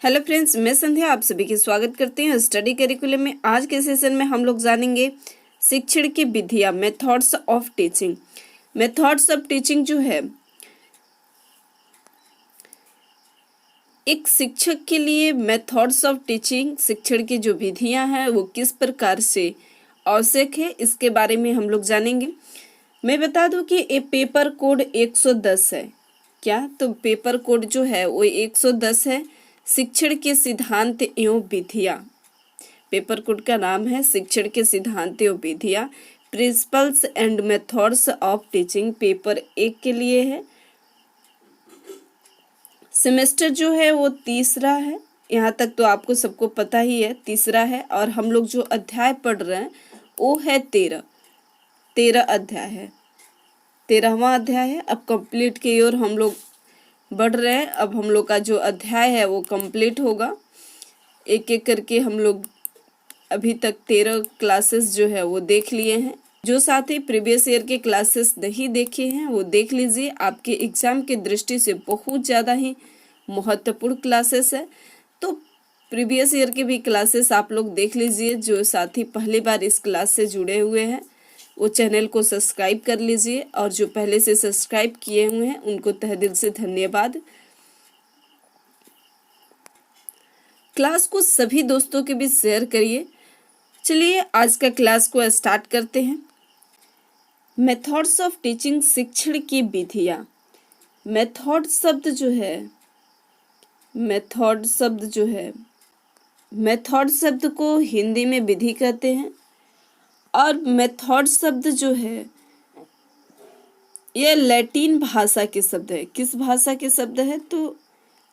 Hello friends, मैं संध्या आप सभी की स्वागत करती हूँ स्टडी करिकुलम में। आज के सेशन में हम लोग जानेंगे शिक्षण की विधियाँ, methods of teaching. Methods of teaching जो है, एक शिक्षक के लिए मेथड्स ऑफ टीचिंग, शिक्षण की जो विधियाँ हैं वो किस प्रकार से आवश्यक है, इसके बारे में हम लोग जानेंगे। मैं बता दूं कि ये पेपर कोड 110 है। क्या? तो पेपर कोड जो है वो 110 है, शिक्षण के सिद्धांत एवं विधियाँ। पेपर कोड का नाम है शिक्षण के सिद्धांत एवं विधियाँ, principles and methods of teaching. Paper 1 के लिए है। सेमेस्टर जो है वो तीसरा है। यहाँ तक तो आपको सबको पता ही है, तीसरा है। और हम लोग जो अध्याय पढ़ रहे हैं वो है 13 अध्याय है, 13वां अध्याय है। अब कंप्लीट की ओर हम लोग बढ़ रहे हैं। अब हम लोग का जो अध्याय है वो कंप्लीट होगा। एक एक करके हम लोग अभी तक 13 क्लासेस जो है वो देख लिए हैं। जो साथी प्रीवियस ईयर के क्लासेस नहीं देखे हैं वो देख लीजिए, आपके एग्जाम की दृष्टि से बहुत ज़्यादा ही महत्वपूर्ण क्लासेस है। तो प्रीवियस ईयर के भी क्लासेस आप लोग देख लीजिए। जो साथी पहली बार इस क्लास से जुड़े हुए हैं वो चैनल को सब्सक्राइब कर लीजिए, और जो पहले से सब्सक्राइब किए हुए हैं उनको तहे दिल से धन्यवाद। क्लास को सभी दोस्तों के बीच शेयर करिए। चलिए आज का क्लास को स्टार्ट करते हैं। मेथड्स ऑफ टीचिंग, शिक्षण की विधियाँ। मेथड शब्द जो है, मेथड शब्द को हिंदी में विधि कहते हैं। और मेथड शब्द जो है ये लैटिन भाषा के शब्द है। किस भाषा के शब्द है? तो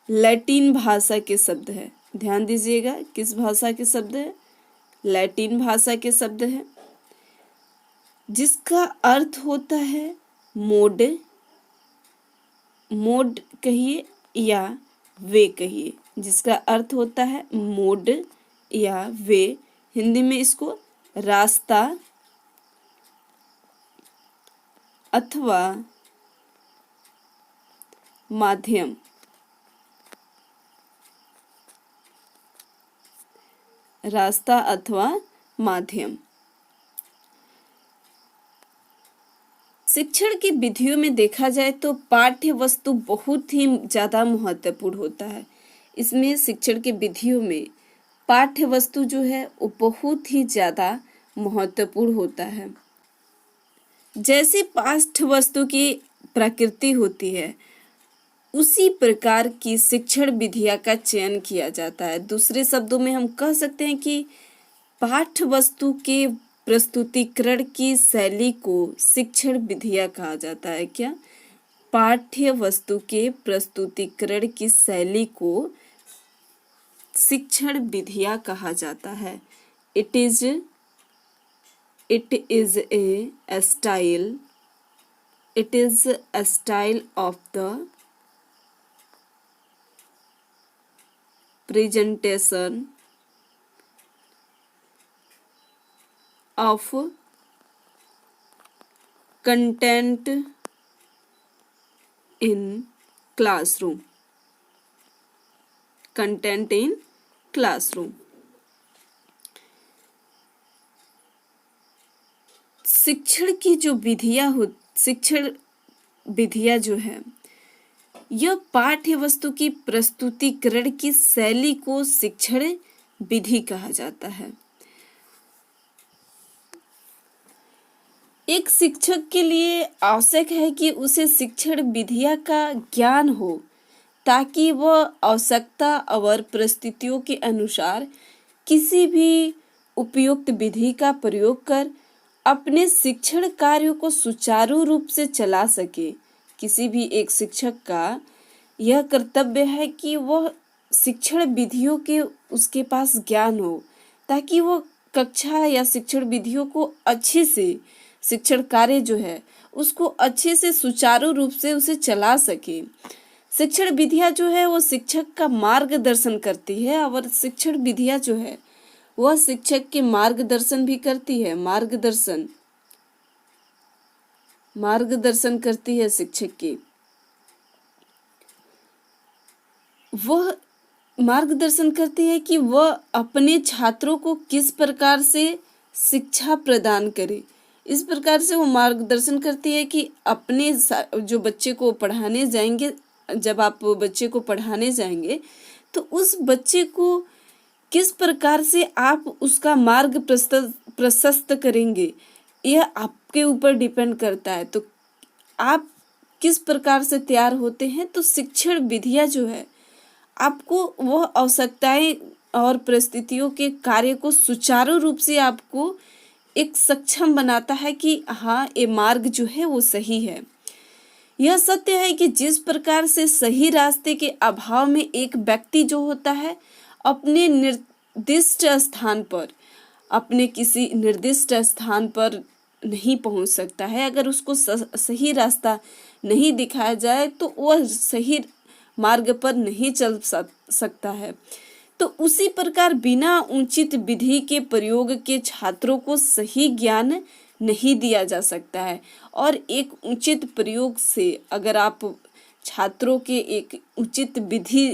लैटिन भाषा के शब्द है। ध्यान दीजिएगा, किस भाषा के शब्द है? लैटिन भाषा के शब्द है, जिसका अर्थ होता है मोड। मोड कहिए या वे कहिए, जिसका अर्थ होता है मोड या वे। हिंदी में इसको रास्ता अथवा माध्यम, रास्ता अथवा माध्यम। शिक्षण की विधियों में देखा जाए तो पाठ्य वस्तु बहुत ही ज़्यादा महत्वपूर्ण होता है। इसमें शिक्षण की विधियों में पाठ्य वस्तु जो है वो बहुत ही ज़्यादा महत्वपूर्ण होता है। जैसे पाठ्य वस्तु की प्रकृति होती है, उसी प्रकार की शिक्षण विधियाँ का चयन किया जाता है। दूसरे शब्दों में हम कह सकते हैं कि पाठ्य वस्तु के प्रस्तुतिकरण की शैली को शिक्षण विधियाँ कहा जाता है। क्या? पाठ्य वस्तु के प्रस्तुतिकरण की शैली को शिक्षण विधियाँ कहा जाता है। It is a style, it is a style of the presentation of content in classroom. Content in classroom. शिक्षण की जो शिक्षण विधियाँ जो है, यह पाठ्य वस्तु की प्रस्तुतिकरण की शैली को शिक्षण विधि कहा जाता है। एक शिक्षक के लिए आवश्यक है कि उसे शिक्षण विधियाँ का ज्ञान हो, ताकि वह आवश्यकता और परिस्थितियों के अनुसार किसी भी उपयुक्त विधि का प्रयोग कर अपने शिक्षण कार्यों को सुचारू रूप से चला सके। किसी भी एक शिक्षक का यह कर्तव्य है कि वह शिक्षण विधियों के उसके पास ज्ञान हो, ताकि वह कक्षा या शिक्षण विधियों को अच्छे से, शिक्षण कार्य जो है उसको अच्छे से सुचारू रूप से उसे चला सके। शिक्षण विधियाँ जो है वो शिक्षक का मार्गदर्शन करती है, और शिक्षण विधियाँ जो है वह शिक्षक के मार्गदर्शन भी करती है। मार्गदर्शन करती है शिक्षक की। वह मार्गदर्शन करती है कि वह अपने छात्रों को किस प्रकार से शिक्षा प्रदान करे। इस प्रकार से वो मार्गदर्शन करती है कि अपने जो बच्चे को पढ़ाने जाएंगे, जब आप बच्चे को पढ़ाने जाएंगे तो उस बच्चे को किस प्रकार से आप उसका मार्ग प्रशस्त करेंगे, यह आपके ऊपर डिपेंड करता है। तो आप किस प्रकार से तैयार होते हैं, तो शिक्षण विधियां जो है आपको वह आवश्यकताएं और परिस्थितियों के कार्य को सुचारू रूप से आपको एक सक्षम बनाता है कि हाँ, ये मार्ग जो है वो सही है। यह सत्य है कि जिस प्रकार से सही रास्ते के अभाव में एक व्यक्ति जो होता है अपने निर्दिष्ट स्थान पर, अपने किसी निर्दिष्ट स्थान पर नहीं पहुंच सकता है। अगर उसको सही रास्ता नहीं दिखाया जाए तो वह सही मार्ग पर नहीं चल सकता है। तो उसी प्रकार बिना उचित विधि के प्रयोग के छात्रों को सही ज्ञान नहीं दिया जा सकता है। और एक उचित प्रयोग से अगर आप छात्रों के एक उचित विधि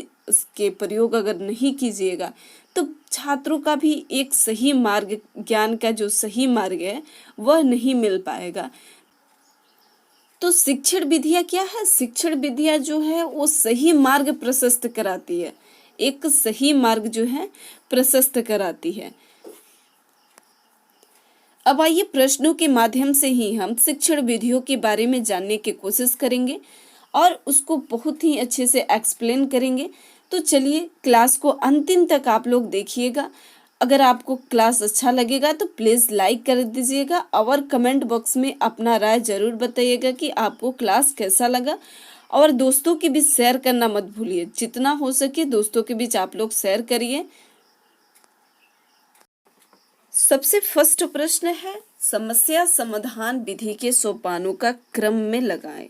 के प्रयोग अगर नहीं कीजिएगा तो छात्रों का भी एक सही मार्ग, ज्ञान का जो सही मार्ग है वह नहीं मिल पाएगा। तो शिक्षण विधियां क्या है? शिक्षण विधियां जो है वो सही मार्ग प्रशस्त कराती है, एक सही मार्ग जो है प्रशस्त कराती है। अब आइए प्रश्नों के माध्यम से ही हम शिक्षण विधियों के बारे में जानने की कोशिश करेंगे और उसको बहुत ही अच्छे से एक्सप्लेन करेंगे। तो चलिए क्लास को अंतिम तक आप लोग देखिएगा। अगर आपको क्लास अच्छा लगेगा तो प्लीज़ लाइक कर दीजिएगा और कमेंट बॉक्स में अपना राय जरूर बताइएगा कि आपको क्लास कैसा लगा। और दोस्तों के बीच शेयर करना मत भूलिए, जितना हो सके दोस्तों के बीच आप लोग शेयर करिए। सबसे फर्स्ट प्रश्न है, समस्या समाधान विधि के सोपानों का क्रम में लगाएं।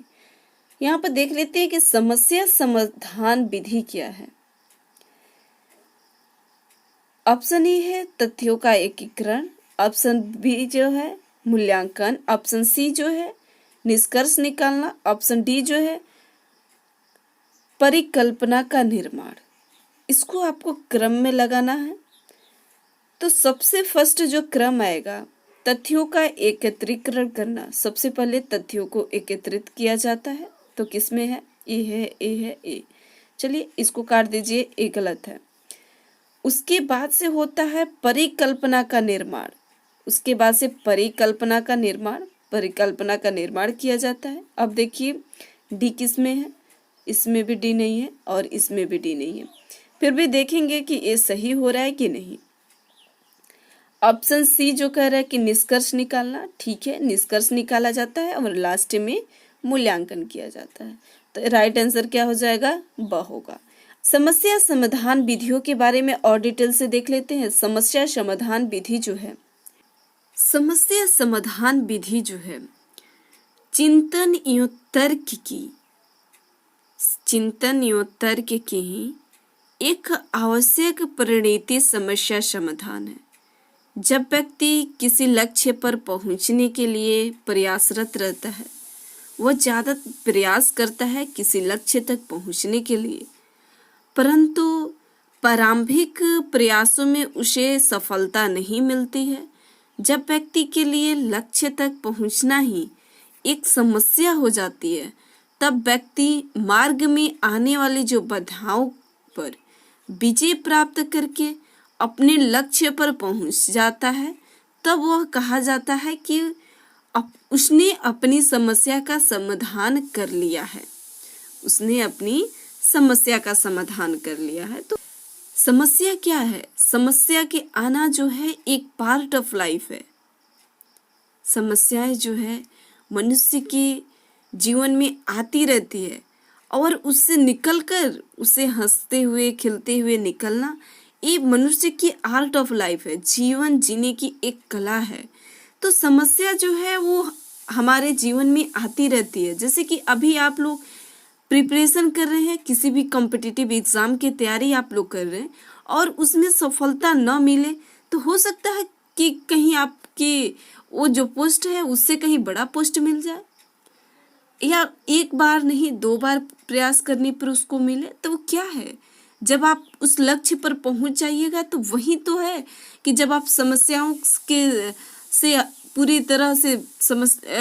यहाँ पर देख लेते हैं कि समस्या समाधान विधि क्या है। ऑप्शन ए है तथ्यों का एकीकरण, ऑप्शन बी जो है मूल्यांकन, ऑप्शन सी जो है निष्कर्ष निकालना, ऑप्शन डी जो है परिकल्पना का निर्माण। इसको आपको क्रम में लगाना है। तो सबसे फर्स्ट जो क्रम आएगा, तथ्यों का एकत्रीकरण करना। सबसे पहले तथ्यों को एकत्रित किया जाता है। तो किस में है? ए है, ए है, ए। चलिए इसको काट दीजिए, ए गलत है। उसके बाद से होता है परिकल्पना का निर्माण। उसके बाद से परिकल्पना का निर्माण किया जाता है। अब देखिए डी किस में है? इसमें भी डी नहीं है और इसमें भी डी नहीं है। फिर भी देखेंगे कि ये सही हो रहा है कि नहीं। ऑप्शन सी जो कह रहा है कि निष्कर्ष निकालना, ठीक है, निष्कर्ष निकाला जाता है और लास्ट में मूल्यांकन किया जाता है। तो राइट आंसर क्या हो जाएगा? ब होगा। समस्या समाधान विधियों के बारे में और डिटेल से देख लेते हैं। समस्या समाधान विधि जो है, समस्या समाधान विधि जो है चिंतन एवं तर्क की एक आवश्यक परिणति समस्या समाधान है। जब व्यक्ति किसी लक्ष्य पर पहुंचने के लिए प्रयासरत रहता है, वह ज़्यादा प्रयास करता है किसी लक्ष्य तक पहुंचने के लिए, परंतु प्रारंभिक प्रयासों में उसे सफलता नहीं मिलती है। जब व्यक्ति के लिए लक्ष्य तक पहुंचना ही एक समस्या हो जाती है, तब व्यक्ति मार्ग में आने वाली जो बाधाओं पर विजय प्राप्त करके अपने लक्ष्य पर पहुंच जाता है। तब वह कहा जाता है कि उसने अपनी समस्या का समाधान कर लिया है। उसने अपनी समस्या का समाधान कर लिया है। तो समस्या क्या है? समस्या के आना जो है एक पार्ट ऑफ लाइफ है। समस्याएं जो है मनुष्य के जीवन में आती रहती है और उससे निकलकर उसे हंसते हुए खिलते हुए निकलना, ये मनुष्य की आर्ट ऑफ लाइफ है, जीवन जीने की एक कला है। तो समस्या जो है वो हमारे जीवन में आती रहती है। जैसे कि अभी आप लोग प्रिपरेशन कर रहे हैं, किसी भी कॉम्पिटिटिव एग्जाम की तैयारी आप लोग कर रहे हैं और उसमें सफलता न मिले, तो हो सकता है कि कहीं आपकी वो जो पोस्ट है उससे कहीं बड़ा पोस्ट मिल जाए, या एक बार नहीं 2 बार प्रयास करने पर उसको मिले। तो वो क्या है? जब आप उस लक्ष्य पर पहुंच जाइएगा तो वही तो है कि जब आप समस्याओं के से पूरी तरह से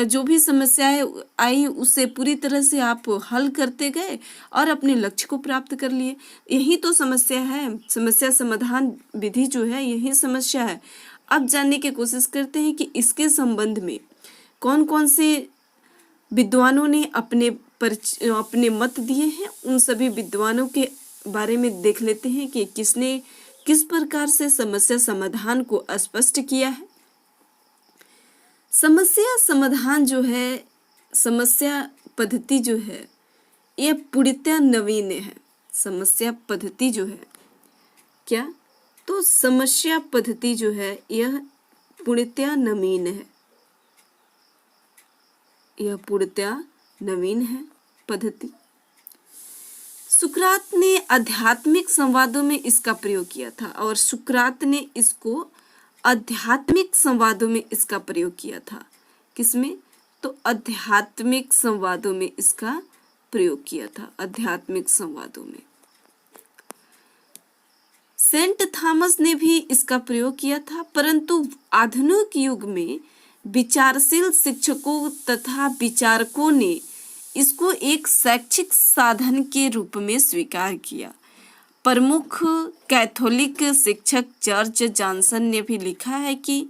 जो भी समस्याएं आई उससे पूरी तरह से आप हल करते गए और अपने लक्ष्य को प्राप्त कर लिए। यही तो समस्या है, समस्या समाधान विधि जो है यही समस्या है। अब जानने की कोशिश करते हैं कि इसके संबंध में कौन कौन से विद्वानों ने अपने मत दिए हैं। उन सभी विद्वानों के बारे में देख लेते हैं कि किसने किस प्रकार से समस्या समाधान को स्पष्ट किया है। समस्या समाधान जो है, समस्या पद्धति जो है, यह पूर्णतः नवीन है। समस्या पद्धति जो है क्या, तो समस्या पद्धति जो है यह पूर्णतः नवीन है, यह पूर्णतः नवीन है पद्धति। सुकरात ने आध्यात्मिक संवादों में इसका प्रयोग किया था और सुकरात ने इसको आध्यात्मिक संवादों में इसका प्रयोग किया था। किसमें, तो आध्यात्मिक संवादों में इसका प्रयोग किया था, आध्यात्मिक संवादों में। सेंट थॉमस ने भी इसका प्रयोग किया था, परंतु आधुनिक युग में विचारशील शिक्षकों तथा विचारकों ने इसको एक शैक्षिक साधन के रूप में स्वीकार किया। प्रमुख कैथोलिक शिक्षक जॉर्ज जॉनसन ने भी लिखा है कि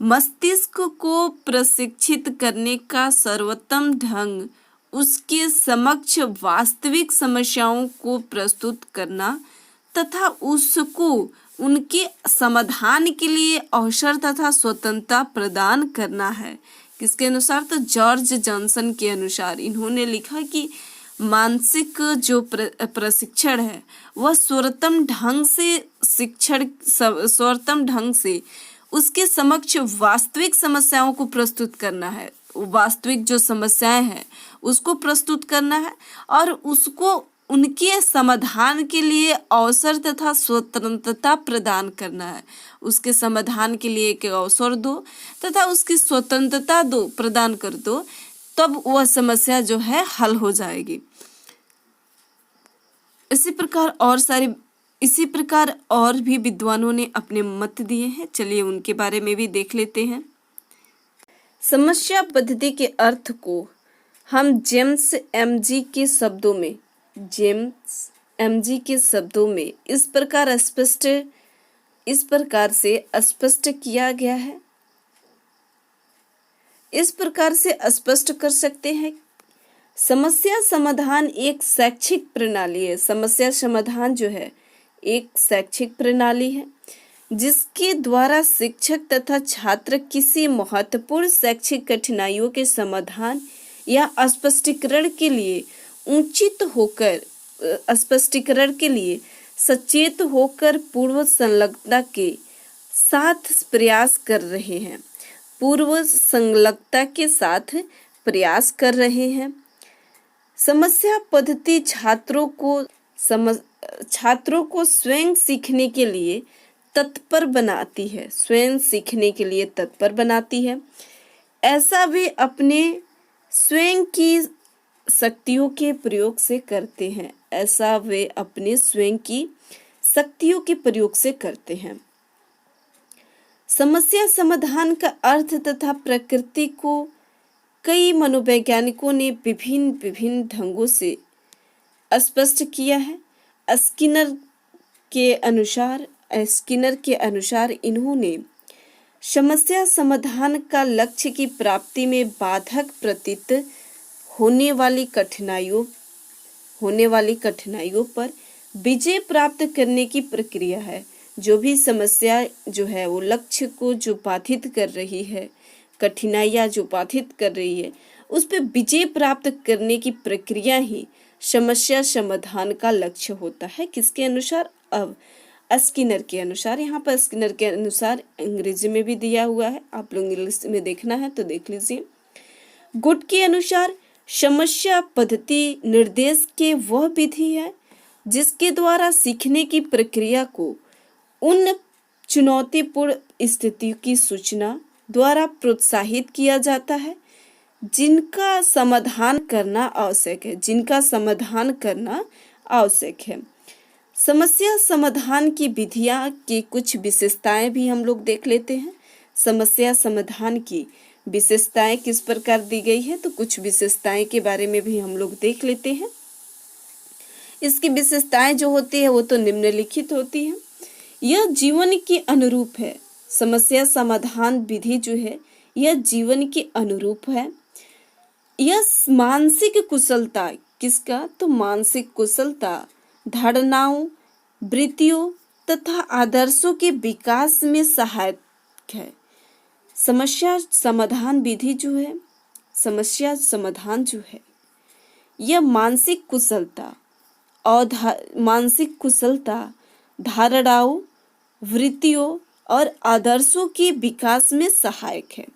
मस्तिष्क को प्रशिक्षित करने का सर्वोत्तम ढंग उसके समक्ष वास्तविक समस्याओं को प्रस्तुत करना तथा उसको उनके समाधान के लिए अवसर तथा स्वतंत्रता प्रदान करना है। किसके अनुसार, तो जॉर्ज जॉनसन के अनुसार इन्होंने लिखा कि मानसिक जो प्रशिक्षण है वह सर्वोत्तम ढंग से उसके समक्ष वास्तविक समस्याओं को प्रस्तुत करना है। वास्तविक जो समस्याएं हैं उसको प्रस्तुत करना है और उसको उनके समाधान के लिए अवसर तथा स्वतंत्रता प्रदान करना है। उसके समाधान के लिए एक अवसर दो तथा उसकी स्वतंत्रता दो, प्रदान कर दो, तब वह समस्या जो है हल हो जाएगी। इसी प्रकार और भी विद्वानों ने अपने मत दिए हैं। चलिए उनके बारे में भी देख लेते हैं। समस्या पद्धति के अर्थ को हम जेम्स एमजी के शब्दों में इस प्रकार से स्पष्ट किया गया है, इस प्रकार से स्पष्ट कर सकते हैं। समस्या समाधान एक शैक्षिक प्रणाली है। समस्या समाधान जो है एक शैक्षिक प्रणाली है जिसके द्वारा शिक्षक तथा छात्र किसी महत्वपूर्ण शैक्षिक कठिनाइयों के समाधान या स्पष्टीकरण के लिए सचेत होकर पूर्व संलग्नता के साथ प्रयास कर रहे हैं। समस्या पद्धति छात्रों को स्वयं सीखने के लिए तत्पर बनाती है। ऐसा वे अपने स्वयं की शक्तियों के प्रयोग से करते हैं। समस्या समाधान का अर्थ तथा प्रकृति को कई मनोवैज्ञानिकों ने विभिन्न ढंगों से स्पष्ट किया है। स्किनर के अनुसार इन्होंने समस्या समाधान का लक्ष्य की प्राप्ति में बाधक प्रतीत होने वाली कठिनाइयों पर विजय प्राप्त करने की प्रक्रिया है। जो भी समस्या जो है वो लक्ष्य को जो बाधित कर रही है, कठिनाइयाँ जो बाधित कर रही है, उस पर विजय प्राप्त करने की प्रक्रिया ही समस्या समाधान का लक्ष्य होता है। किसके अनुसार, अब स्किनर के अनुसार। यहाँ पर स्किनर के अनुसार अंग्रेजी में भी दिया हुआ है, आप लोग इंग्लिश में देखना है तो देख लीजिए। गुड के अनुसार समस्या पद्धति निर्देश के वह विधि है जिसके द्वारा सीखने की प्रक्रिया को उन चुनौतीपूर्ण स्थितियों की सूचना द्वारा प्रोत्साहित किया जाता है जिनका समाधान करना आवश्यक है। समस्या समाधान की विधियां की कुछ विशेषताएं भी हम लोग देख लेते हैं। समस्या समाधान की विशेषताएं किस प्रकार दी गई है, तो कुछ विशेषताएं के बारे में भी हम लोग देख लेते हैं। इसकी विशेषताएं जो होती है वो तो निम्नलिखित होती है। यह जीवन के अनुरूप है। समस्या समाधान विधि जो है यह जीवन के अनुरूप है। यह मानसिक कुशलता, किसका, तो मानसिक कुशलता, धारणाओं, वृत्तियों तथा आदर्शों के विकास में सहायक है। समस्या समाधान विधि जो है, समस्या समाधान जो है, यह मानसिक कुशलता धारणाओं, वृत्तियों और आदर्शों के विकास में सहायक है।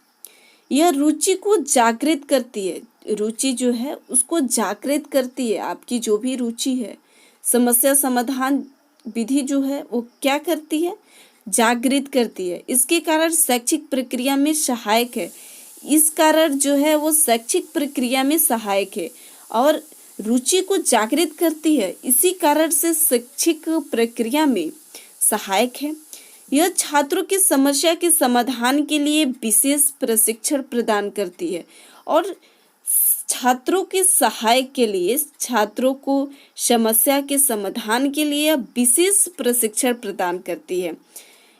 यह रुचि को जागृत करती है। रुचि जो है उसको जागृत करती है। आपकी जो भी रुचि है, समस्या समाधान विधि जो है वो क्या करती है, जागृत करती है। इसके कारण शैक्षिक प्रक्रिया में सहायक है। इस कारण जो है वो शैक्षिक प्रक्रिया में सहायक है और रुचि को जागृत करती है, इसी कारण से शैक्षिक प्रक्रिया में सहायक है। यह छात्रों की समस्या के समाधान के लिए विशेष प्रशिक्षण प्रदान करती है और छात्रों के सहायक के लिए, छात्रों को समस्या के समाधान के लिए विशेष प्रशिक्षण प्रदान करती है।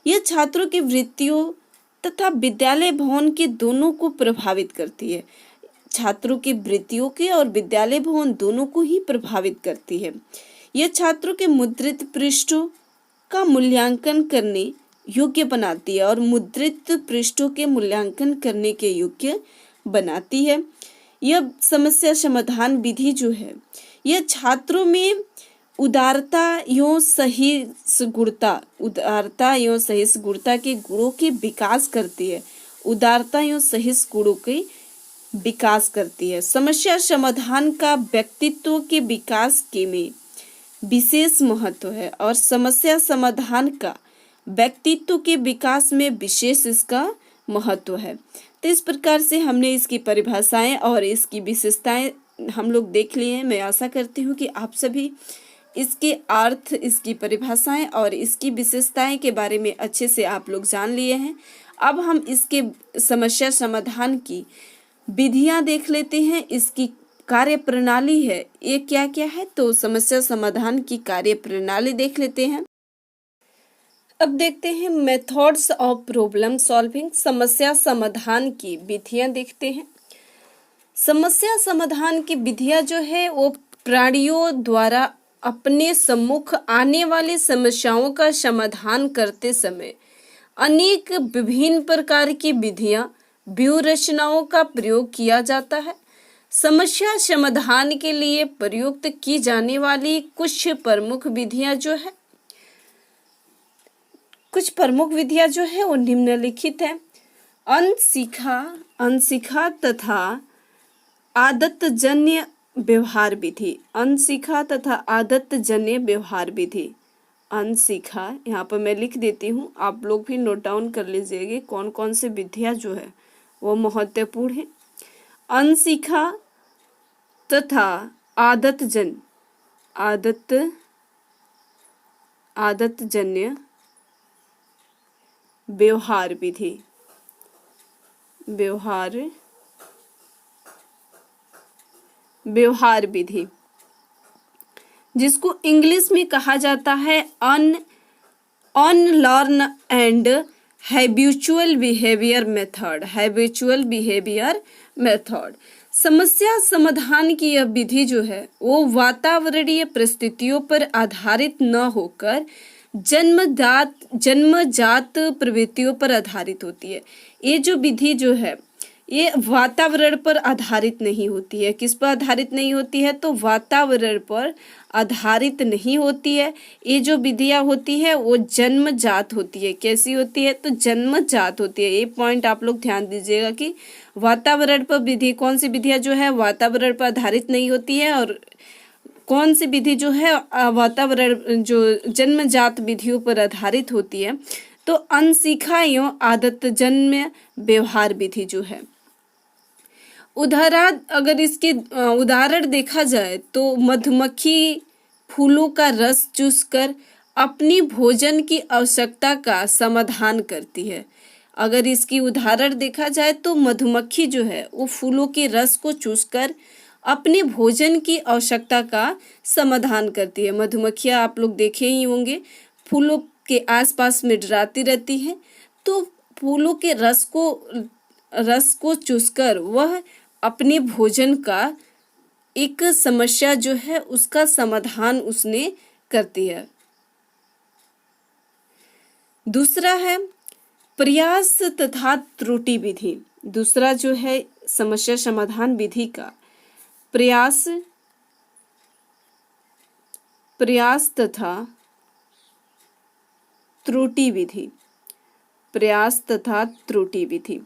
यह छात्रों की वृत्तियों तथा विद्यालय भवन के दोनों को प्रभावित करती है। छात्रों की वृत्तियों के और विद्यालय भवन दोनों को ही प्रभावित करती है। यह छात्रों के मुद्रित पृष्ठों का मूल्यांकन करने योग्य बनाती है और मुद्रित पृष्ठों के मूल्यांकन करने के योग्य बनाती है। यह समस्या समाधान विधि जो है यह छात्रों में उदारता एवं सहिष्णुता के गुणों के विकास करती है। उदारता एवं सहिष्णुता के विकास करती है। समस्या समाधान का व्यक्तित्व के विकास के में विशेष महत्व है और समस्या समाधान का व्यक्तित्व के विकास में विशेष इसका महत्व है। तो इस प्रकार से हमने इसकी परिभाषाएं और इसकी विशेषताएं हम लोग देख लिए हैं। मैं आशा करती हूँ कि आप सभी इसके अर्थ, इसकी परिभाषाएं और इसकी विशेषताएं के बारे में अच्छे से आप लोग जान लिए हैं। अब हम इसके समस्या समाधान की विधियां देख लेते हैं। इसकी कार्य प्रणाली है, ये क्या क्या है, तो समस्या समाधान की कार्य प्रणाली देख लेते हैं। अब देखते हैं मेथड्स ऑफ प्रॉब्लम सॉल्विंग। समस्या समाधान की विधियां देखते हैं। समस्या समाधान की विधियां जो है वो प्राणियों द्वारा अपने सम्मुख आने वाली समस्याओं का समाधान करते समय अनेक विभिन्न प्रकार की विधियां, व्यूह रचनाओं का प्रयोग किया जाता है। समस्या समाधान के लिए प्रयुक्त की जाने वाली कुछ प्रमुख विधियां जो है वो निम्नलिखित है। अनसिखा तथा आदतजन्य व्यवहार विधि। अनसिखा तथा आदतजन्य व्यवहार विधि। अनसिखा, यहाँ पर मैं लिख देती हूँ, आप लोग भी नोट डाउन कर लीजिएगा कौन कौन से विधियां जो है वो महत्वपूर्ण है। अनसिखा तथा आदतजन्य व्यवहार विधि। व्यवहार विधि जिसको इंग्लिश में कहा जाता है unlearn and habitual behaviour method. समस्या समाधान की यह विधि जो है वो वातावरणीय परिस्थितियों पर आधारित न होकर जन्मजात प्रवृत्तियों पर आधारित होती है। ये जो विधि जो है ये वातावरण पर आधारित नहीं होती है। किस पर आधारित नहीं होती है, तो वातावरण पर आधारित नहीं होती है। ये जो विधियां होती है वो जन्मजात होती है। कैसी होती है, तो जन्मजात होती है। ये पॉइंट आप लोग ध्यान दीजिएगा कि वातावरण पर विधि, कौन सी विधियां जो है वातावरण पर आधारित नहीं होती है और कौन सी विधि जो है वातावरण जो जन्मजात विधियों पर आधारित होती है। तो अनसिखा एवं आदतजन्य व्यवहार विधि जो है, अगर इसके उदाहरण देखा जाए तो मधुमक्खी फूलों का रस चूसकर अपनी भोजन की आवश्यकता का समाधान करती है। अगर इसकी उदाहरण देखा जाए तो मधुमक्खी जो है वो फूलों के रस को चूसकर अपने भोजन की आवश्यकता का समाधान करती है। मधुमक्खियाँ आप लोग देखे ही होंगे, फूलों के आसपास मंडराती रहती हैं, तो फूलों के रस को चूसकर वह अपने भोजन का एक समस्या जो है उसका समाधान उसने करती है। दूसरा है प्रयास तथा त्रुटि विधि। दूसरा जो है समस्या समाधान विधि का प्रयास तथा त्रुटि विधि, प्रयास तथा त्रुटि विधि,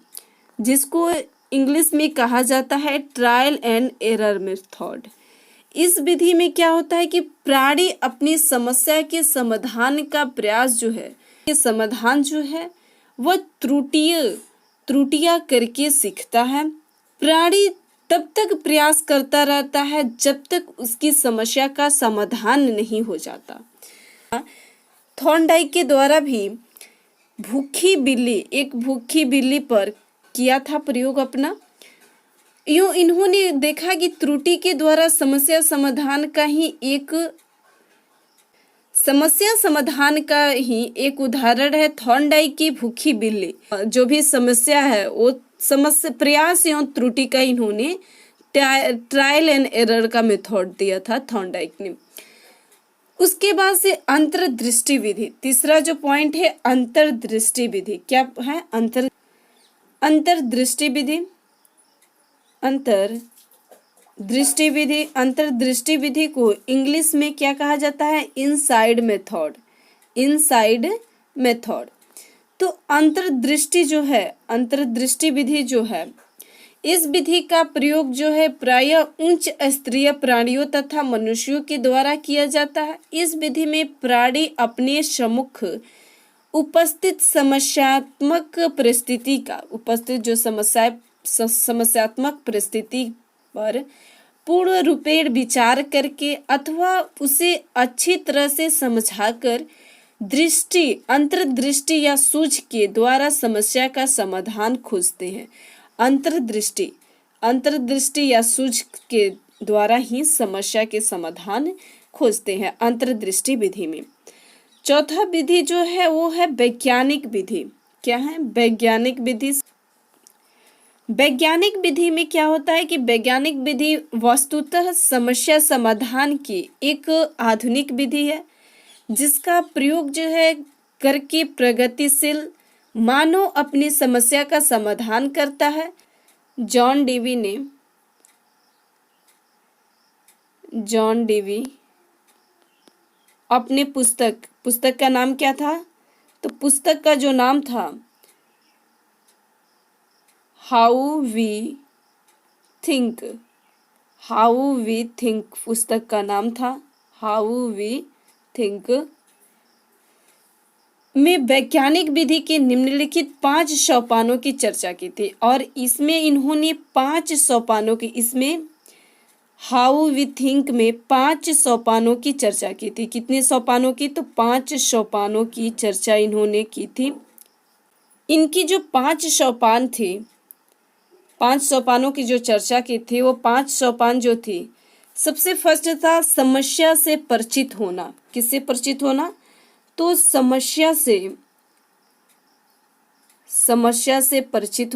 जिसको इंग्लिश में कहा जाता है ट्रायल एंड एरर मेथड। इस विधि में क्या होता है कि प्राणी अपनी समस्या के समाधान का प्रयास जो है, ये समाधान जो है वह त्रुटियां करके सीखता है। प्राणी तब तक प्रयास करता रहता है जब तक उसकी समस्या का समाधान नहीं हो जाता। थॉर्नडाइक के द्वारा भी एक भूखी बिल्ली पर किया था प्रयोग अपना। यूं इन्होंने देखा कि त्रुटि के द्वारा समस्या समाधान का ही एक उदाहरण है थॉर्नडाइक की भूखी बिल्ली। जो भी समस्या है वो समस्या प्रयास एवं त्रुटि का इन्होंने ट्रायल एंड एरर का मेथड दिया था थॉर्नडाइक ने। उसके बाद से अंतर्दृष्टि विधि, तीसरा जो पॉइंट है अंतर्दृष्टि विधि। क्या है? अंतर्दृष्टि विधि। अंतर्दृष्टि विधि को इंग्लिश में क्या कहा जाता है? Inside method. तो अंतर्दृष्टि विधि जो है, इस विधि का प्रयोग जो है प्रायः उच्च स्तरीय प्राणियों तथा मनुष्यों के द्वारा किया जाता है। इस विधि में प्राणी अपने सम्मुख उपस्थित समस्यात्मक परिस्थिति पर पूर्ण रूपेण विचार करके अथवा उसे अच्छी तरह से समझाकर अंतर्दृष्टि या सूझ के द्वारा समस्या का समाधान खोजते हैं। अंतर्दृष्टि या सूझ के द्वारा ही समस्या के समाधान खोजते हैं अंतर्दृष्टि विधि में। चौथा विधि जो है वो है वैज्ञानिक विधि। क्या है? वैज्ञानिक विधि। वैज्ञानिक विधि में क्या होता है कि वैज्ञानिक विधि वस्तुतः समस्या समाधान की एक आधुनिक विधि है, जिसका प्रयोग जो है करके प्रगतिशील मानव अपनी समस्या का समाधान करता है। जॉन डेवी अपने पुस्तक का नाम क्या था? तो पुस्तक का जो नाम था हाउ वी थिंक, पुस्तक का नाम था हाउ वी थिंक, में वैज्ञानिक विधि के निम्नलिखित 5 सोपानों की चर्चा की थी। और इसमें इन्होंने 5 सोपानों की, इसमें हाउ वी थिंक में 5 सोपानों की चर्चा की थी। कितने सोपानों की? तो 5 सोपानों की चर्चा इन्होंने की थी। इनकी जो 5 सोपान थे, 5 सोपानों की जो चर्चा की थी, वो 5 सोपान जो थी, सबसे फर्स्ट था समस्या से परिचित होना। किससे परिचित होना? तो समस्या से परिचित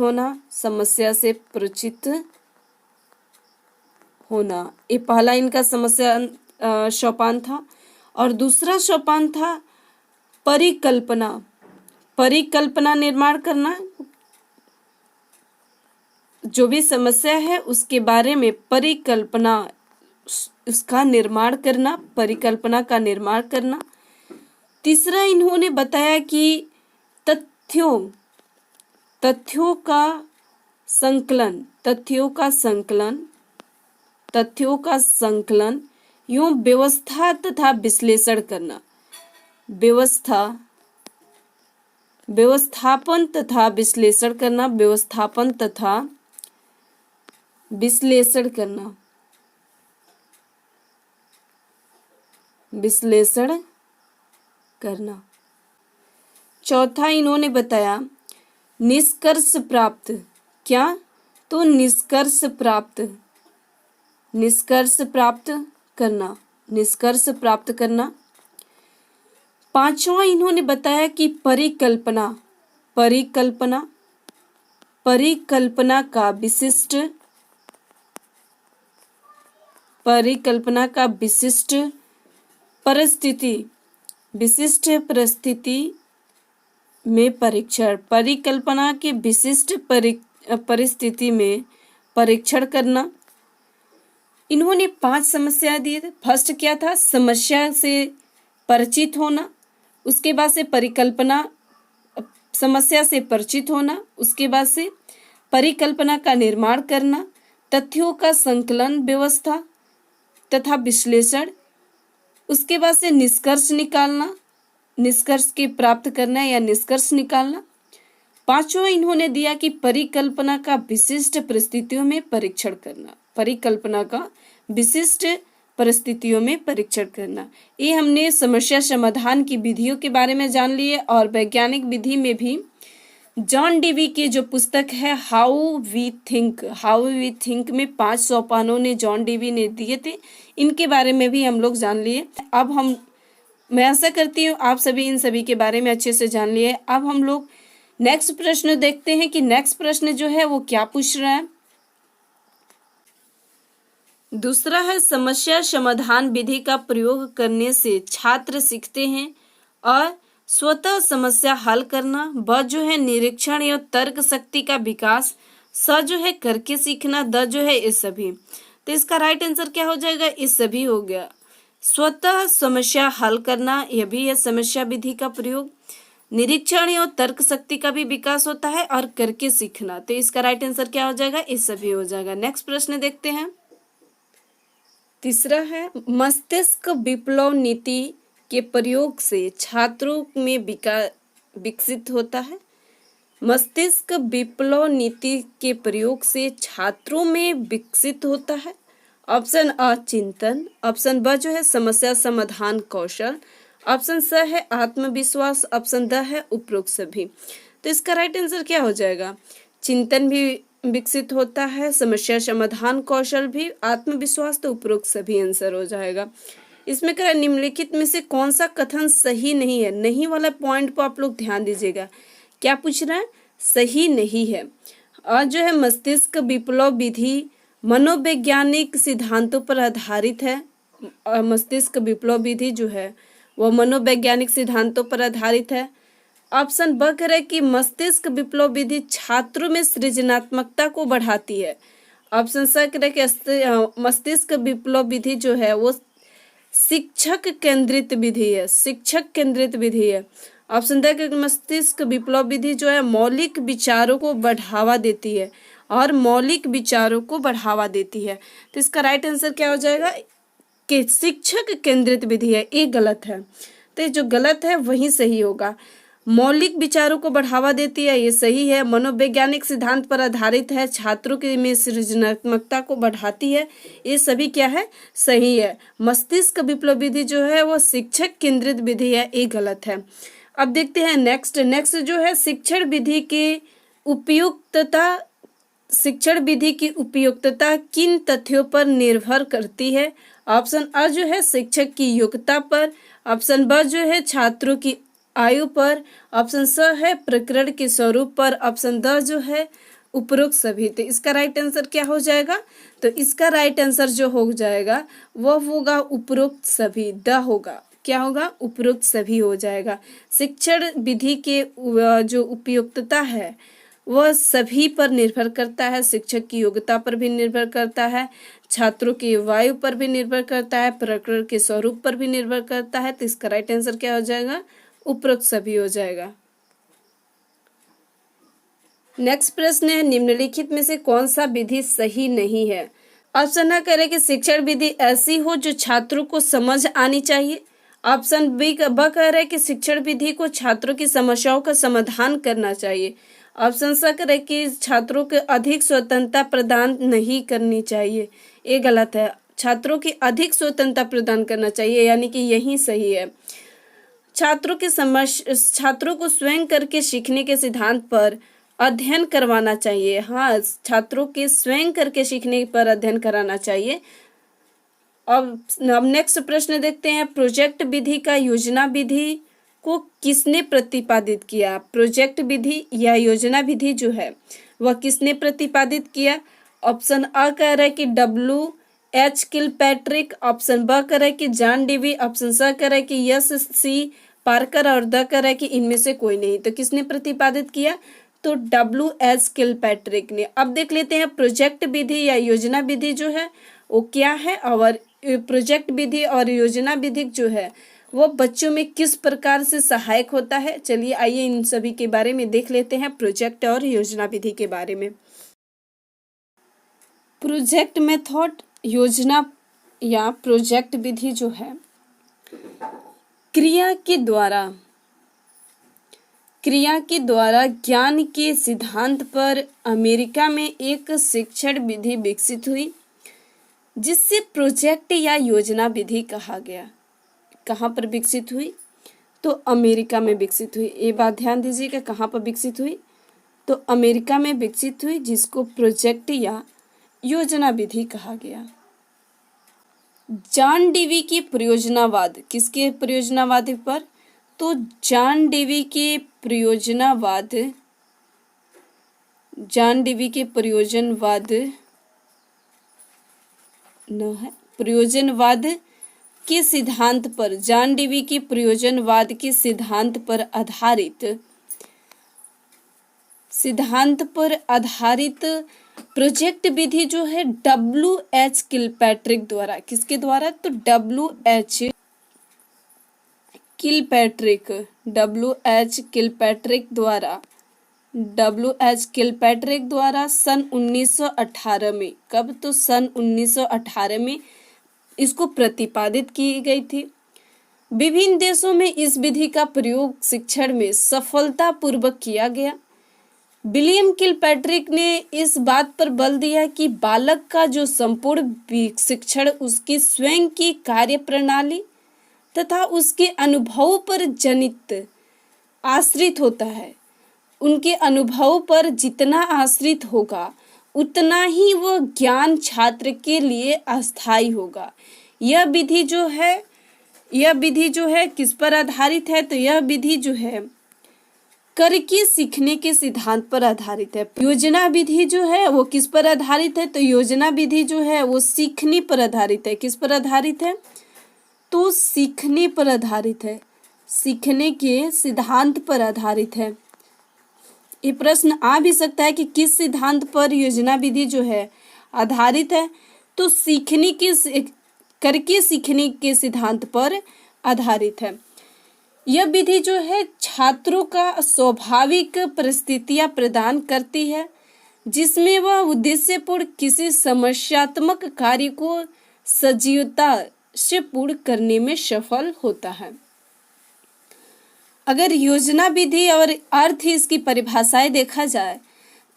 होना, ये पहला इनका समस्या सोपान था। और दूसरा सोपान था परिकल्पना निर्माण करना। जो भी समस्या है उसके बारे में परिकल्पना का निर्माण करना। तीसरा इन्होंने बताया कि तथ्यों का संकलन यूं व्यवस्था तथा विश्लेषण करना। व्यवस्थापन तथा विश्लेषण करना। विश्लेषण करना। चौथा इन्होंने बताया निष्कर्ष प्राप्त। क्या? तो निष्कर्ष प्राप्त करना, निष्कर्ष प्राप्त करना। पांचवा इन्होंने बताया कि परिकल्पना का विशिष्ट परिस्थिति में परीक्षण, परिकल्पना के विशिष्ट परिस्थिति में परीक्षण करना। इन्होंने 5 समस्या दिए थे। फर्स्ट क्या था? समस्या से परिचित होना, उसके बाद से समस्या से परिचित होना, उसके बाद से परिकल्पना का निर्माण करना, तथ्यों का संकलन, व्यवस्था तथा विश्लेषण, उसके बाद से निष्कर्ष निकालना, निष्कर्ष की प्राप्त करना या निष्कर्ष निकालना। पांचवा इन्होंने दिया कि परिकल्पना का विशिष्ट परिस्थितियों में परीक्षण करना, परिकल्पना का विशिष्ट परिस्थितियों में परीक्षण करना। ये हमने समस्या समाधान की विधियों के बारे में जान लिए। और वैज्ञानिक विधि में भी जॉन डीवी की जो पुस्तक है हाउ वी थिंक में 5 सोपानों ने जॉन डीवी ने दिए थे, इनके बारे में भी हम लोग जान लिए। अब मैं आशा करती हूँ आप सभी इन सभी के बारे में अच्छे से जान लिए। अब हम लोग नेक्स्ट प्रश्न देखते हैं कि नेक्स्ट प्रश्न जो है वो क्या पूछ रहा है। दूसरा है समस्या समाधान विधि का प्रयोग करने से छात्र सीखते हैं और स्वतः समस्या हल करना, ब जो है निरीक्षण या तर्क शक्ति का विकास, स जो है करके सीखना, द जो है इस सभी। तो इसका राइट आंसर क्या हो जाएगा? इस सभी हो गया। स्वतः समस्या हल करना, यह भी है समस्या विधि का प्रयोग। निरीक्षण और तर्क शक्ति का भी विकास होता है और करके सीखना, तो इसका राइट आंसर क्या हो जाएगा? इस सभी हो जाएगा। नेक्स्ट प्रश्न देखते हैं। तीसरा है मस्तिष्क विप्लव नीति के प्रयोग से छात्रों में विकसित होता है। मस्तिष्क विप्लव नीति के प्रयोग से छात्रों में विकसित होता है। ऑप्शन अ चिंतन, ऑप्शन ब जो है समस्या समाधान कौशल, ऑप्शन स है आत्मविश्वास, ऑप्शन द है उपरोक्त सभी। तो इसका राइट आंसर क्या हो जाएगा? चिंतन भी विकसित होता है, समस्या समाधान कौशल भी, आत्मविश्वास, तो उपरोक्त सभी आंसर हो जाएगा। इसमें कह निम्नलिखित में से कौन सा कथन सही नहीं है? नहीं वाला पॉइंट पर आप लोग ध्यान दीजिएगा। क्या पूछ रहा है? सही नहीं है। और जो है मस्तिष्क विप्लव विधि मनोवैज्ञानिक सिद्धांतों पर आधारित है। मस्तिष्क विप्लव विधि जो है वो मनोवैज्ञानिक सिद्धांतों पर आधारित है। ऑप्शन ब कह रहा है कि मस्तिष्क विप्लव विधि छात्रों में सृजनात्मकता को बढ़ाती है। ऑप्शन स कह रहा है कि मस्तिष्क विप्लव विधि जो है वो शिक्षक केंद्रित विधि है, शिक्षक केंद्रित विधि है। ऑप्शन द कि मस्तिष्क विप्लव विधि जो है मौलिक विचारों को बढ़ावा देती है और मौलिक विचारों को बढ़ावा देती है। तो इसका राइट आंसर क्या हो जाएगा? कि शिक्षक केंद्रित विधि है, ये गलत है। तो जो गलत है वही सही होगा। मौलिक विचारों को बढ़ावा देती है, ये सही है। मनोवैज्ञानिक सिद्धांत पर आधारित है, छात्रों के में सृजनात्मकता को बढ़ाती है, ये सभी क्या है? सही है। मस्तिष्क विप्लव विधि जो है वो शिक्षक केंद्रित विधि है, ये गलत है। अब देखते हैं नेक्स्ट जो है शिक्षण विधि की उपयुक्तता किन तथ्यों पर निर्भर करती है? ऑप्शन अ जो है शिक्षक की योग्यता पर, ऑप्शन ब जो है छात्रों की आयु पर, ऑप्शन स है प्रकरण के स्वरूप पर, ऑप्शन द जो है उपरोक्त सभी। तो इसका राइट आंसर क्या हो जाएगा? तो इसका राइट आंसर जो हो जाएगा वह होगा उपरोक्त सभी, द होगा। क्या होगा? उपरोक्त सभी हो जाएगा। शिक्षण विधि के जो उपयुक्तता है वह सभी पर निर्भर करता है। शिक्षक की योग्यता पर भी निर्भर करता है, छात्रों की वायु पर भी निर्भर करता है, प्रकरण के स्वरूप पर भी निर्भर करता है। तो इसका राइट आंसर क्या हो जाएगा? उपरोक्त सभी हो जाएगा। नेक्स्ट प्रश्न है निम्नलिखित में से कौन सा विधि सही नहीं है? ऑप्शन अ कह रहे कि शिक्षण विधि ऐसी हो जो छात्रों को समझ आनी चाहिए। ऑप्शन ब कह रहे कि शिक्षण विधि को छात्रों की समस्याओं का समाधान करना चाहिए। ऑप्शन स कह रहे कि छात्रों को अधिक स्वतंत्रता प्रदान नहीं करनी चाहिए, ये गलत है। छात्रों की अधिक स्वतंत्रता प्रदान करना चाहिए, यानी कि यही सही है। छात्रों को स्वयं करके सीखने के सिद्धांत पर अध्ययन करवाना चाहिए। हाँ, छात्रों के स्वयं करके सीखने पर अध्ययन कराना चाहिए। अब नेक्स्ट प्रश्न देखते हैं, प्रोजेक्ट विधि का योजना विधि को किसने प्रतिपादित किया? प्रोजेक्ट विधि या योजना विधि जो है वह किसने प्रतिपादित किया? ऑप्शन अ कह रहा है कि W.H. किलपैट्रिक, ऑप्शन ब कह रहा है कि जॉन डेवी, ऑप्शन स कह रहा है कि S.C. पार्कर और द कह रहा है कि इनमें से कोई नहीं। तो किसने प्रतिपादित किया? तो W.H. किलपैट्रिक ने। अब देख लेते हैं प्रोजेक्ट विधि या योजना विधि जो है वो क्या है, और प्रोजेक्ट विधि और योजना विधि जो है वो बच्चों में किस प्रकार से सहायक होता है। चलिए आइए इन सभी के बारे में देख लेते हैं, प्रोजेक्ट और योजना विधि के बारे में। प्रोजेक्ट मेथड, योजना या प्रोजेक्ट विधि जो है क्रिया के द्वारा ज्ञान के सिद्धांत पर अमेरिका में एक शिक्षण विधि विकसित हुई जिससे प्रोजेक्ट या योजना विधि कहा गया। कहाँ पर विकसित हुई? तो अमेरिका में विकसित हुई। ये बात ध्यान दीजिएगा, कहाँ पर विकसित हुई? तो अमेरिका में विकसित हुई, जिसको प्रोजेक्ट या योजना विधि कहा गया। जॉन डेवी की प्रयोजनवाद, किसके प्रयोजनवाद पर? तो जॉन डेवी के प्रयोजनवाद प्रयोजनवाद के सिद्धांत पर, जॉन डेवी के प्रयोजनवाद के सिद्धांत पर आधारित प्रोजेक्ट विधि जो है W.H. किलपैट्रिक द्वारा, किसके द्वारा? तो W.H. किलपैट्रिक द्वारा सन 1918 में, कब? तो सन 1918 में इसको प्रतिपादित की गई थी। विभिन्न देशों में इस विधि का प्रयोग शिक्षण में सफलतापूर्वक किया गया। विलियम किलपैट्रिक ने इस बात पर बल दिया कि बालक का जो संपूर्ण शिक्षण उसकी स्वयं की कार्य प्रणाली तथा उसके अनुभव पर आश्रित होता है। उनके अनुभव पर जितना आश्रित होगा उतना ही वह ज्ञान छात्र के लिए अस्थायी होगा। यह विधि जो है किस पर आधारित है? तो यह विधि जो है करके सीखने के सिद्धांत पर आधारित है। योजना विधि जो है वो किस पर आधारित है? तो योजना विधि जो है वो सीखने पर आधारित है। किस पर आधारित है? तो सीखने पर आधारित है, सीखने के सिद्धांत पर आधारित है। ये प्रश्न आ भी सकता है कि किस सिद्धांत पर योजना विधि जो है आधारित है? तो करके सीखने के सिद्धांत पर आधारित है। यह विधि जो है छात्रों का स्वाभाविक परिस्थितियां प्रदान करती है जिसमें वह उद्देश्यपूर्ण किसी समस्यात्मक कार्य को सजीवता से पूर्ण करने में सफल होता है। अगर योजना विधि और अर्थ इसकी परिभाषाएं देखा जाए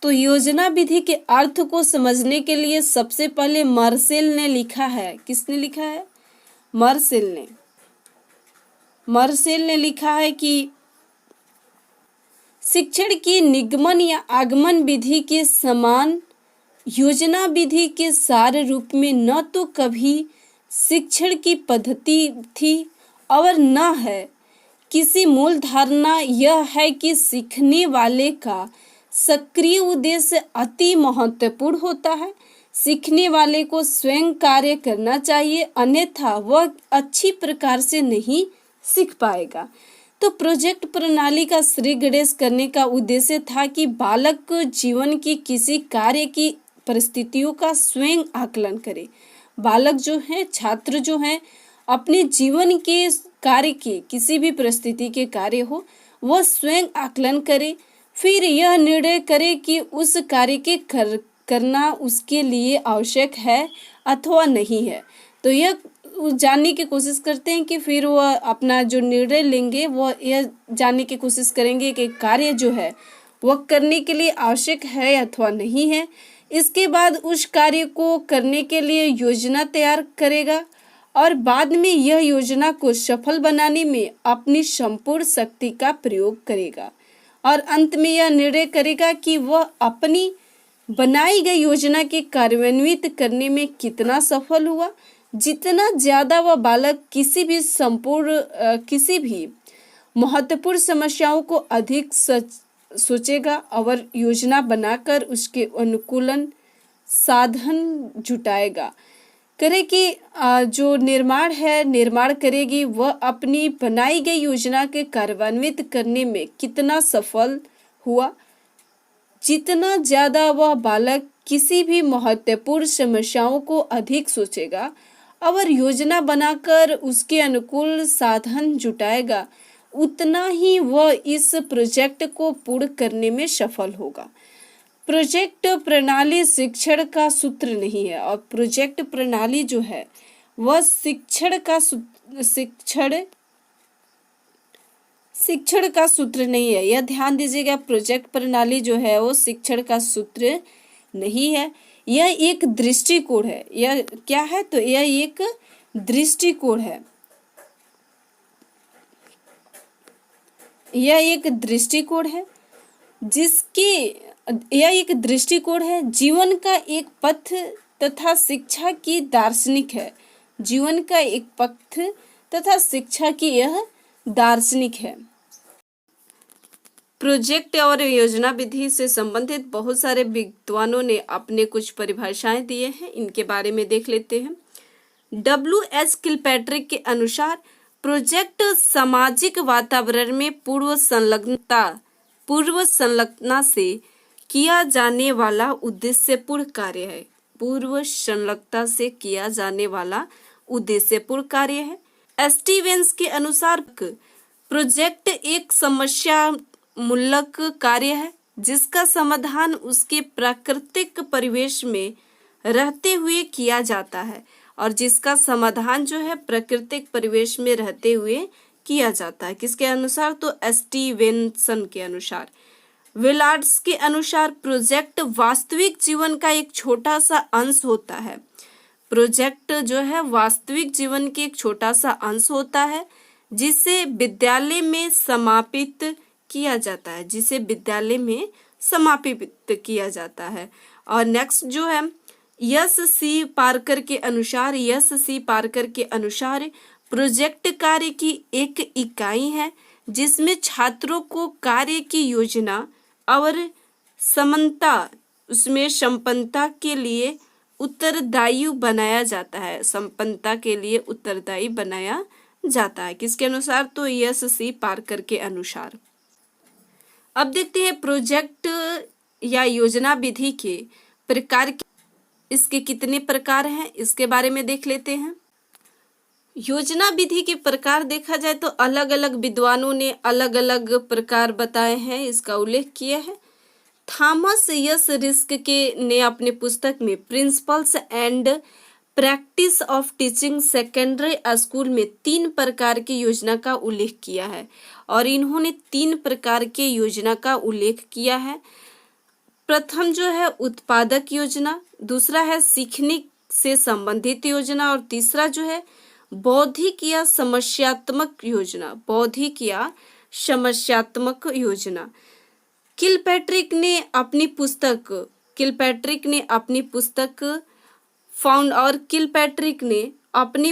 तो योजना विधि के अर्थ को समझने के लिए सबसे पहले मार्शल ने लिखा है। किसने लिखा है? मार्शल ने लिखा है कि शिक्षण की निगमन या आगमन विधि के समान योजना विधि के सार रूप में न तो कभी शिक्षण की पद्धति थी और न है। किसी मूल धारणा यह है कि सीखने वाले का सक्रिय उद्देश्य अति महत्वपूर्ण होता है। सीखने वाले को स्वयं कार्य करना चाहिए, अन्यथा वह अच्छी प्रकार से नहीं सीख पाएगा। तो प्रोजेक्ट प्रणाली का श्री गणेश करने का उद्देश्य था कि बालक को जीवन की किसी कार्य की परिस्थितियों का स्वयं आकलन करे। बालक जो है, छात्र जो है, अपने जीवन के कार्य की किसी भी परिस्थिति के कार्य हो वह स्वयं आकलन करे, फिर यह निर्णय करे कि उस कार्य के करना उसके लिए आवश्यक है अथवा नहीं है। तो यह जानने की कोशिश करते हैं कि फिर वह अपना जो निर्णय लेंगे वह यह जानने की कोशिश करेंगे कि कार्य जो है वह करने के लिए आवश्यक है अथवा नहीं है, इसके बाद उस कार्य को करने के लिए योजना तैयार करेगा और बाद में यह योजना को सफल बनाने में अपनी संपूर्ण शक्ति का प्रयोग करेगा और अंत में यह निर्णय करेगा कि वह अपनी बनाई गई योजना के कार्यान्वित करने में कितना सफल हुआ। जितना ज़्यादा वह बालक किसी भी महत्वपूर्ण समस्याओं को अधिक सोचेगा और योजना बनाकर उसके अनुकूलन साधन जुटाएगा करे कि जो निर्माण करेगी वह अपनी बनाई गई योजना के कार्यान्वित करने में कितना सफल हुआ। जितना ज़्यादा वह बालक किसी भी महत्वपूर्ण समस्याओं को अधिक सोचेगा और योजना बनाकर उसके अनुकूल साधन जुटाएगा, उतना ही वह इस प्रोजेक्ट को पूर्ण करने में सफल होगा। प्रोजेक्ट प्रणाली शिक्षण का सूत्र नहीं है और प्रोजेक्ट प्रणाली जो है वह शिक्षण का सूत्र नहीं है। यह ध्यान दीजिएगा, प्रोजेक्ट प्रणाली जो है वो शिक्षण का सूत्र नहीं है, यह एक दृष्टिकोण है। यह क्या है? तो यह एक दृष्टिकोण है। यह एक दृष्टिकोण है, जीवन का एक पथ तथा शिक्षा की दार्शनिक है। जीवन का एक पथ तथा शिक्षा की यह दार्शनिक है। प्रोजेक्ट और योजना विधि से संबंधित बहुत सारे विद्वानों ने अपने कुछ परिभाषाएं दिए हैं, इनके बारे में देख लेते हैं। W.H. किलपैट्रिक के अनुसार प्रोजेक्ट सामाजिक वातावरण में पूर्व संलग्नता से किया जाने वाला उद्देश्यपूर्ण कार्य है। पूर्व संलग्नता से किया जाने वाला उद्देश्यपूर्ण कार्य है। स्टीवेंस के अनुसार प्रोजेक्ट एक समस्या मूलक कार्य है जिसका समाधान उसके प्राकृतिक परिवेश में रहते हुए किया जाता है और जिसका समाधान जो है प्राकृतिक परिवेश में रहते हुए किया जाता है। किसके अनुसार? तो स्टीवेंसन के अनुसार। विलार्ड्स के अनुसार प्रोजेक्ट वास्तविक जीवन का एक छोटा सा अंश होता है। प्रोजेक्ट जो है वास्तविक जीवन के एक छोटा सा अंश होता है जिसे विद्यालय में समापित किया जाता है। और नेक्स्ट जो है यस सी पार्कर के अनुसार प्रोजेक्ट कार्य की एक इकाई है जिसमें छात्रों को कार्य की योजना और संपन्नता के लिए उत्तरदायी बनाया जाता है। किसके अनुसार? तो यस सी पार्कर के अनुसार। अब देखते हैं प्रोजेक्ट या योजना विधि के प्रकार, इसके कितने प्रकार हैं इसके बारे में देख लेते हैं। योजना विधि के प्रकार देखा जाए तो अलग अलग विद्वानों ने अलग अलग प्रकार बताए हैं, इसका उल्लेख किया है। थॉमस यस रिस्क ने अपने पुस्तक में principles and practice of teaching secondary school में 3 प्रकार की योजना का उल्लेख किया है और इन्होंने 3 प्रकार के योजना का उल्लेख किया है। प्रथम जो है उत्पादक योजना, दूसरा है सीखने से संबंधित योजना और तीसरा जो है बौद्धिक या समस्यात्मक योजना। किलपैट्रिक ने अपनी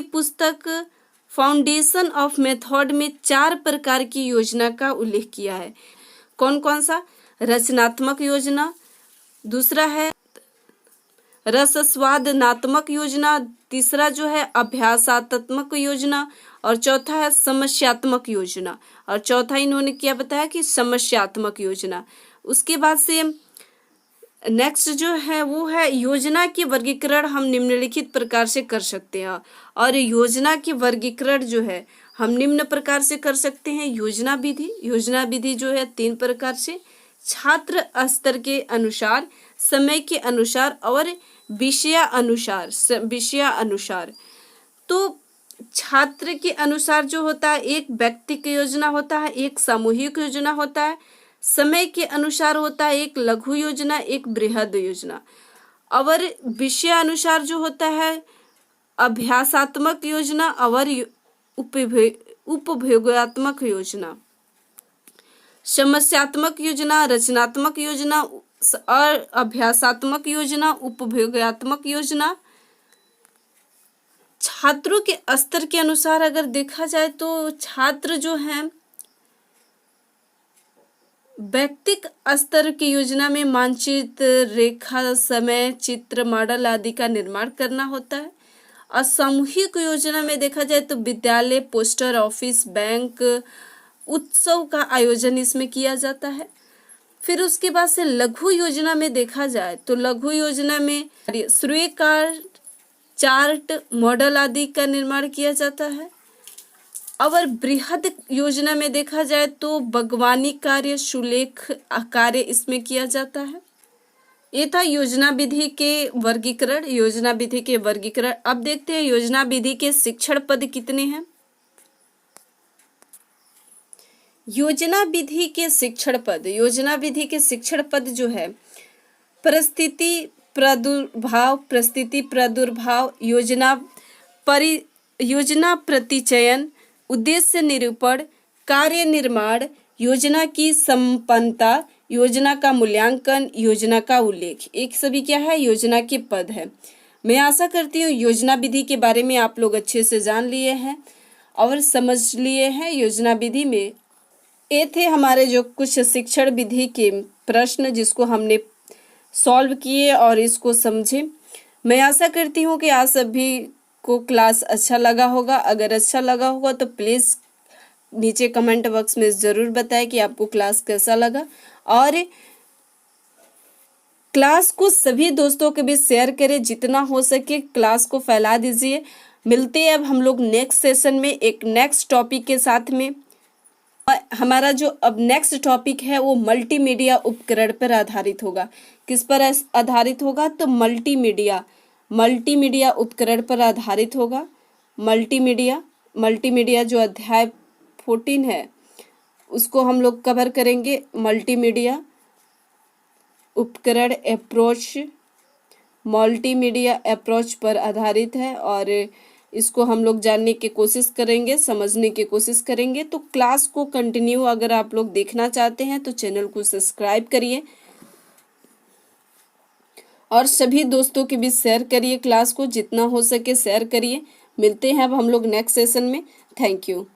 पुस्तक फाउंडेशन ऑफ मेथड में 4 प्रकार की योजना का उल्लेख किया है। कौन कौन सा? रचनात्मक योजना, दूसरा है रसस्वादनात्मक योजना, तीसरा जो है अभ्यासात्मक योजना और चौथा है समस्यात्मक योजना। और चौथा इन्होंने क्या बताया कि समस्यात्मक योजना। उसके बाद से नेक्स्ट जो है वो है योजना के वर्गीकरण हम निम्नलिखित प्रकार से कर सकते हैं और योजना के वर्गीकरण जो है हम निम्न प्रकार से कर सकते हैं। योजना विधि जो है 3 प्रकार से, छात्र स्तर के अनुसार, समय के अनुसार और विषय अनुसार। तो छात्र के अनुसार जो होता है एक व्यक्तिगत योजना होता है, एक सामूहिक योजना होता है। समय के अनुसार होता है एक लघु योजना, एक बृहद योजना। और विषय अनुसार जो होता है अभ्यासात्मक योजना और उपभोगात्मक योजना, समस्यात्मक योजना, रचनात्मक योजना और अभ्यासात्मक योजना, उपभोगात्मक योजना। छात्रों के स्तर के अनुसार अगर देखा जाए तो छात्र जो हैं व्यक्तिक स्तर की योजना में मानचित्र, रेखा, समय, चित्र, मॉडल आदि का निर्माण करना होता है। और सामूहिक योजना में देखा जाए तो विद्यालय, पोस्टर ऑफिस, बैंक, उत्सव का आयोजन इसमें किया जाता है। फिर उसके बाद से लघु योजना में देखा जाए तो लघु योजना में सूर्यकार, चार्ट, मॉडल आदि का निर्माण किया जाता है। और बृहद योजना में देखा जाए तो बागवानी कार्य, सुलेख कार्य इसमें किया जाता है। ये था योजना विधि के वर्गीकरण, योजना विधि के वर्गीकरण। अब देखते हैं योजना विधि के शिक्षण पद कितने हैं। योजना विधि के शिक्षण पद, योजना विधि के शिक्षण पद जो है परिस्थिति प्रादुर्भाव, परिस्थिति प्रादुर्भाव, योजना प्रतिचयन, उद्देश्य निरूपण, कार्य निर्माण, योजना की संपन्नता, योजना का मूल्यांकन, योजना का उल्लेख, एक सभी क्या है योजना के पद है। मैं आशा करती हूँ योजना विधि के बारे में आप लोग अच्छे से जान लिए हैं और समझ लिए हैं। योजना विधि में ये थे हमारे जो कुछ शिक्षण विधि के प्रश्न जिसको हमने सॉल्व किए और इसको समझे। मैं आशा करती हूँ कि आप सभी को क्लास अच्छा लगा होगा। अगर अच्छा लगा होगा तो प्लीज़ नीचे कमेंट बॉक्स में ज़रूर बताएं कि आपको क्लास कैसा लगा, और क्लास को सभी दोस्तों के बीच शेयर करें, जितना हो सके क्लास को फैला दीजिए। मिलते हैं अब हम लोग नेक्स्ट सेशन में एक नेक्स्ट टॉपिक के साथ में। हमारा जो अब नेक्स्ट टॉपिक है वो मल्टीमीडिया उपकरण पर आधारित होगा। किस पर आधारित होगा तो मल्टीमीडिया उपकरण पर आधारित होगा। मल्टीमीडिया जो अध्याय 14 है उसको हम लोग कवर करेंगे। मल्टीमीडिया उपकरण मल्टीमीडिया अप्रोच पर आधारित है और इसको हम लोग जानने की कोशिश करेंगे, समझने की कोशिश करेंगे। तो क्लास को कंटिन्यू अगर आप लोग देखना चाहते हैं तो चैनल को सब्सक्राइब करिए और सभी दोस्तों के बीच शेयर करिए। क्लास को जितना हो सके शेयर करिए। मिलते हैं अब हम लोग नेक्स्ट सेशन में। Thank you.